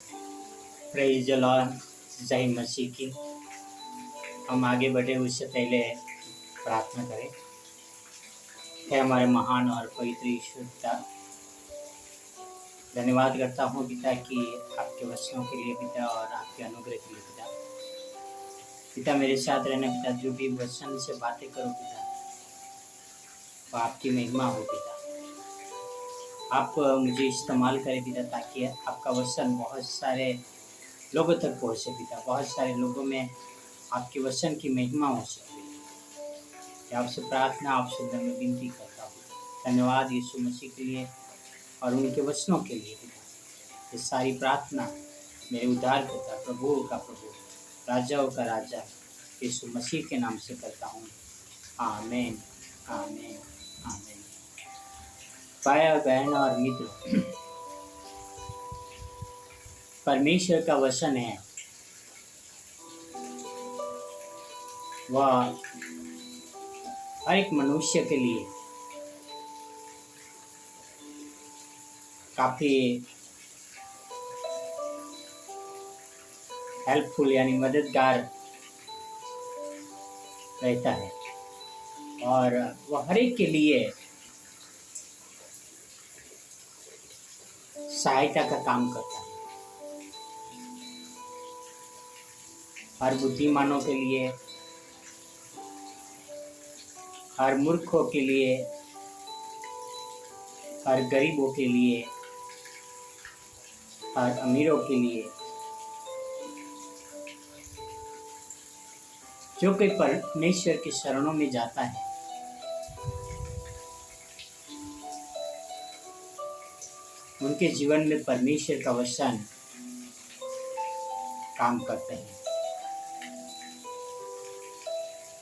Praise the Lord. जय मसीह की। हम आगे बढ़े उससे पहले प्रार्थना करें। हे हमारे महान और पवित्र ईश्वर पिता, धन्यवाद करता हूँ पिता कि आपके वचनों के लिए पिता और आपके अनुग्रह के लिए पिता। पिता मेरे साथ रहना पिता, जो भी वचन से बातें करो पिता, वो आपकी महिमा हो पिता। आप मुझे इस्तेमाल करें पिता, ताकि आपका वचन बहुत सारे लोगों तक पहुँचे पिता, बहुत सारे लोगों में आपके वचन की महिमा हो सके। आपसे प्रार्थना, आपसे मैं विनती करता हूँ। धन्यवाद यीशु मसीह के लिए और उनके वचनों के लिए पिता। ये सारी प्रार्थना मेरे उद्धार करता प्रभु का प्रभु, राजाओं का राजा यीशु मसीह के नाम से करता हूँ। आमीन, आमीन, आमीन। भाई बहन और मित्र, परमेश्वर का वचन है, वह हर एक मनुष्य के लिए काफ़ी हेल्पफुल यानी मददगार रहता है और वह हर एक के लिए सहायता का काम करता है। हर बुद्धिमानों के लिए, हर मूर्खों के लिए, हर गरीबों के लिए, हर अमीरों के लिए, जो कोई परमेश्वर के शरणों में जाता है, उनके जीवन में परमेश्वर का वचन काम करते हैं।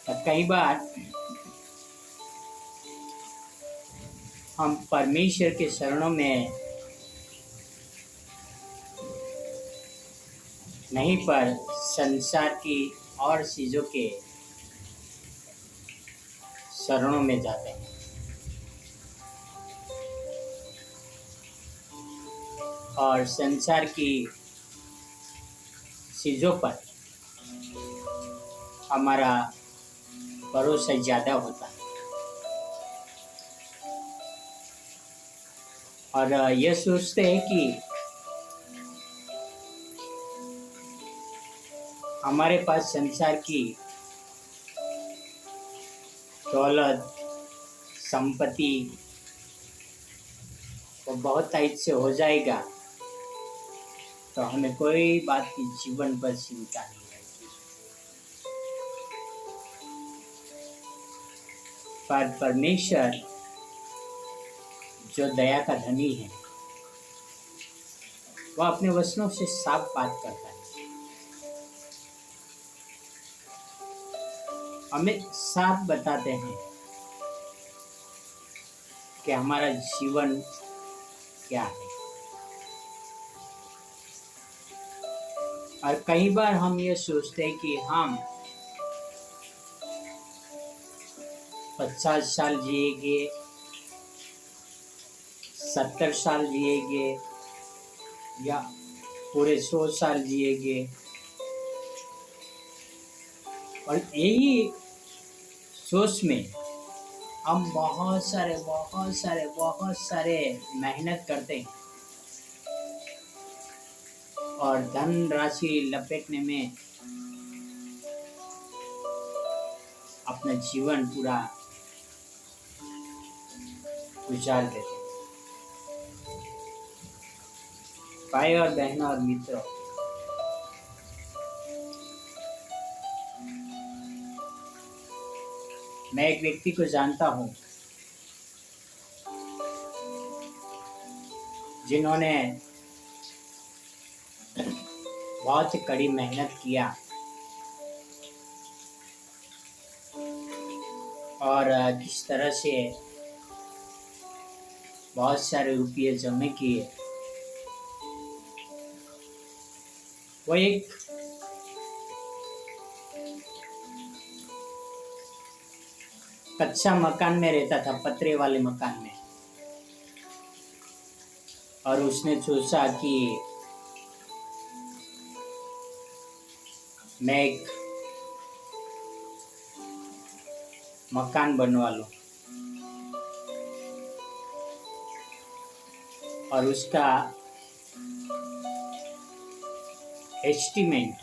और कई बार हम परमेश्वर के शरणों में नहीं, पर संसार की और चीज़ों के शरणों में जाते हैं। और संसार की चीज़ों पर हमारा भरोसा ज़्यादा होता है और यह सोचते हैं कि हमारे पास संसार की दौलत, संपत्ति वो बहुत टाइट से हो जाएगा, तो हमें कोई बात की जीवन पर चिंता नहीं रहेगी। पर परमेश्वर जो दया का धनी है, वह अपने वचनों से साफ बात करता है। हमें साफ बताते हैं कि हमारा जीवन क्या है। और कई बार हम ये सोचते हैं कि हम 50 साल जिएंगे, 70 साल जिएंगे या पूरे 100 साल जिएंगे, और यही सोच में हम बहुत सारे मेहनत करते हैं और धन राशि लपेटने में अपना जीवन पूरा गुजार देते हैं। भाई और बहनों और मित्रों, मैं एक व्यक्ति को जानता हूँ जिन्होंने बहुत कड़ी मेहनत किया और किस तरह से बहुत सारे रुपये जमा किए। वो एक कच्चा मकान में रहता था, पतरे वाले मकान में, और उसने सोचा कि मैं एक मकान बनवा लूं और उसका एस्टीमेट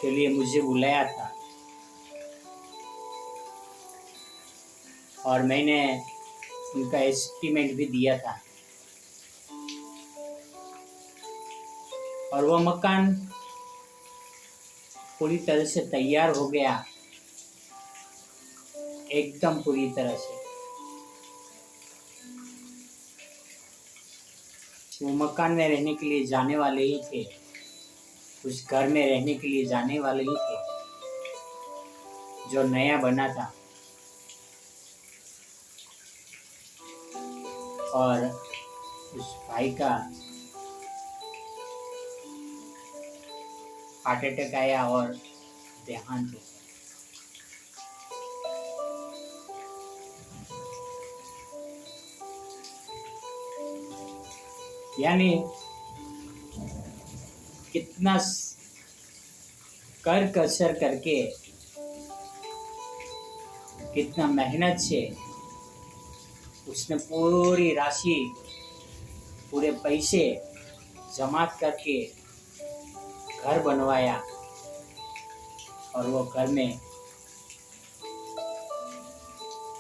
के लिए मुझे बुलाया था और मैंने उनका एस्टीमेट भी दिया था और वो मकान पूरी तरह से तैयार हो गया, एकदम पूरी तरह से। वो मकान में रहने के लिए जाने वाले ही थे, उस घर में रहने के लिए जाने वाले ही थे जो नया बना था। और उस भाई का हार्ट अटैक आया और देहांत हो गया। यानी कितना कर कसर करके, कितना मेहनत से उसने पूरी राशि, पूरे पैसे जमा करके घर बनवाया और वो घर में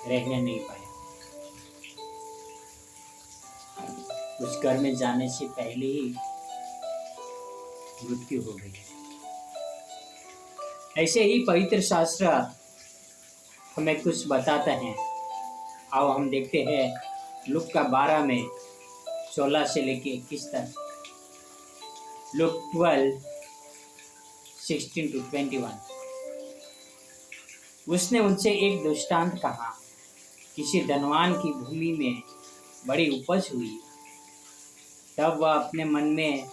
रहने नहीं पाया। उस घर में जाने से पहले ही मृत्यु हो गई। ऐसे ही पवित्र शास्त्र हमें कुछ बताते हैं। आओ हम देखते हैं लूका का 12 में 16 से लेके 21 तक। लूका 12 16 to 21। उसने उनसे एक दृष्टांत कहा। किसी धनवान की भूमि में बड़ी उपज हुई। तब वह अपने मन में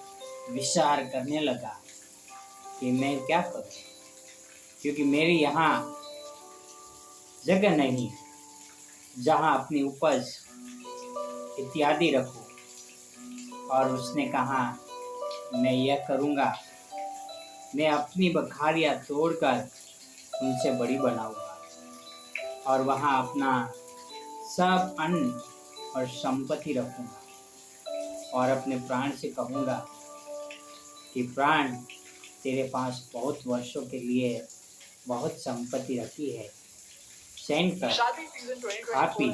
विचार करने लगा कि मैं क्या करूं, क्योंकि मेरे यहाँ जगह नहीं जहाँ अपनी उपज इत्यादि रखूं। और उसने कहा, मैं यह करूँगा, मैं अपनी बखारियाँ तोड़कर उनसे बड़ी बनाऊंगा और वहाँ अपना सब अन्न और संपत्ति रखूंगा और अपने प्राण से कहूँगा कि प्राण, तेरे पास बहुत वर्षों के लिए बहुत संपत्ति रखी है, चैन कर, खा पी,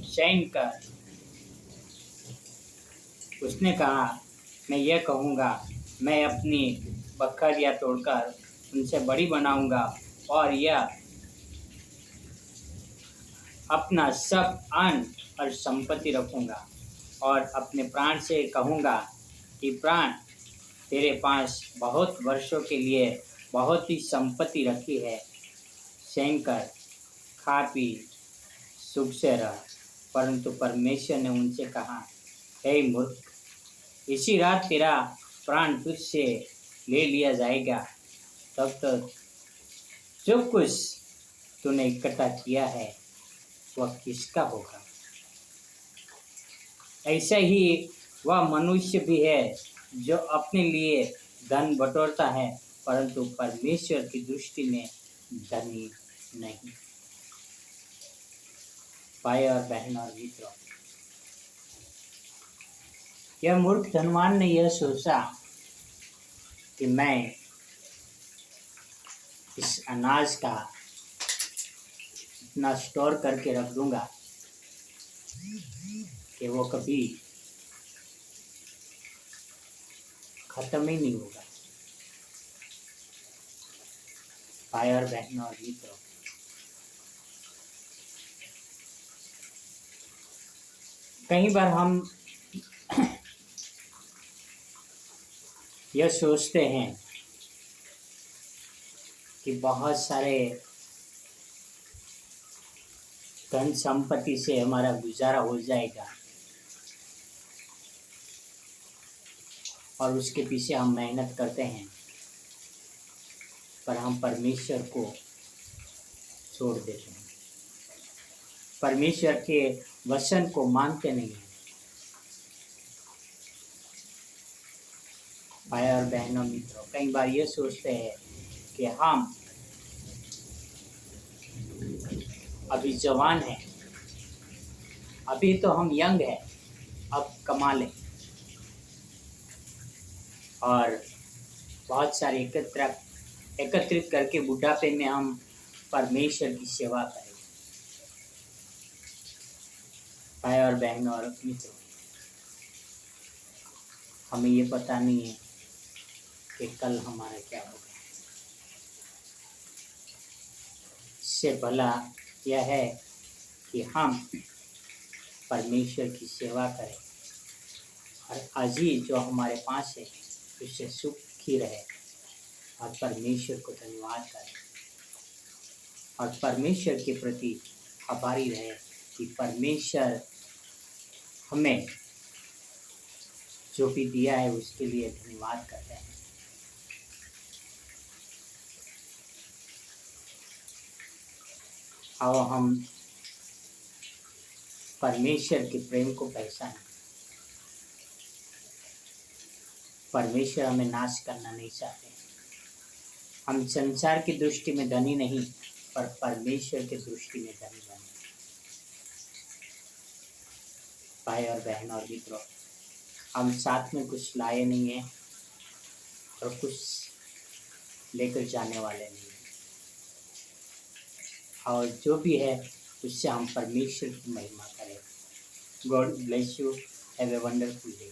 चैन कर। उसने कहा, मैं यह कहूँगा, मैं अपनी बकरियाँ तोड़कर उनसे बड़ी बनाऊंगा और यह अपना सब अन्न और संपत्ति रखूंगा और अपने प्राण से कहूँगा कि प्राण, तेरे पास बहुत वर्षों के लिए बहुत ही संपत्ति रखी है, चैन कर, खा पी, सुख से रह। परंतु परमेश्वर ने उनसे कहा, हे मूर्ख, इसी रात तेरा प्राण तुझसे ले लिया जाएगा। तब तक जो कुछ तूने इकट्ठा किया है वह किसका होगा? ऐसा ही वह मनुष्य भी है जो अपने लिए धन बटोरता है परंतु परमेश्वर की दृष्टि में धनी नहीं। भाई और बहन और मित्रों, यह मूर्ख धनवान ने यह सोचा कि मैं इस अनाज का इतना स्टोर करके रख दूंगा कि वो कभी खत्म ही नहीं होगा। भाई और बहन और मित्रों, कई बार हम यह सोचते हैं कि बहुत सारे धन संपत्ति से हमारा गुजारा हो जाएगा और उसके पीछे हम मेहनत करते हैं, पर हम परमेश्वर को छोड़ देते हैं, परमेश्वर के वचन को मानते नहीं हैं। भाई और बहनों मित्रों, कई बार ये सोचते हैं कि हम अभी जवान हैं, अभी तो हम यंग हैं, अब कमा लें और बहुत सारे एकत्रित करके बुढ़ापे में हम परमेश्वर की सेवा करें। भाई और बहनों और मित्रों, हमें ये पता नहीं है कि कल हमारा क्या होगा। इससे भला यह है कि हम परमेश्वर की सेवा करें और आज ही जो हमारे पास है उससे सुखी रहे और परमेश्वर को धन्यवाद करें और परमेश्वर के प्रति आभारी रहे कि परमेश्वर हमें जो भी दिया है उसके लिए धन्यवाद करते हैं। आओ हम परमेश्वर के प्रेम को पहचानें। परमेश्वर हमें नाश करना नहीं चाहते। हम संसार की दृष्टि में धनी नहीं, पर परमेश्वर की दृष्टि में धनी बने। भाई और बहन और मित्रों, हम साथ में कुछ लाए नहीं हैं और कुछ लेकर जाने वाले नहीं हैं, और जो भी है उससे हम परमेश्वर की महिमा करें। God bless you. Have a wonderful day.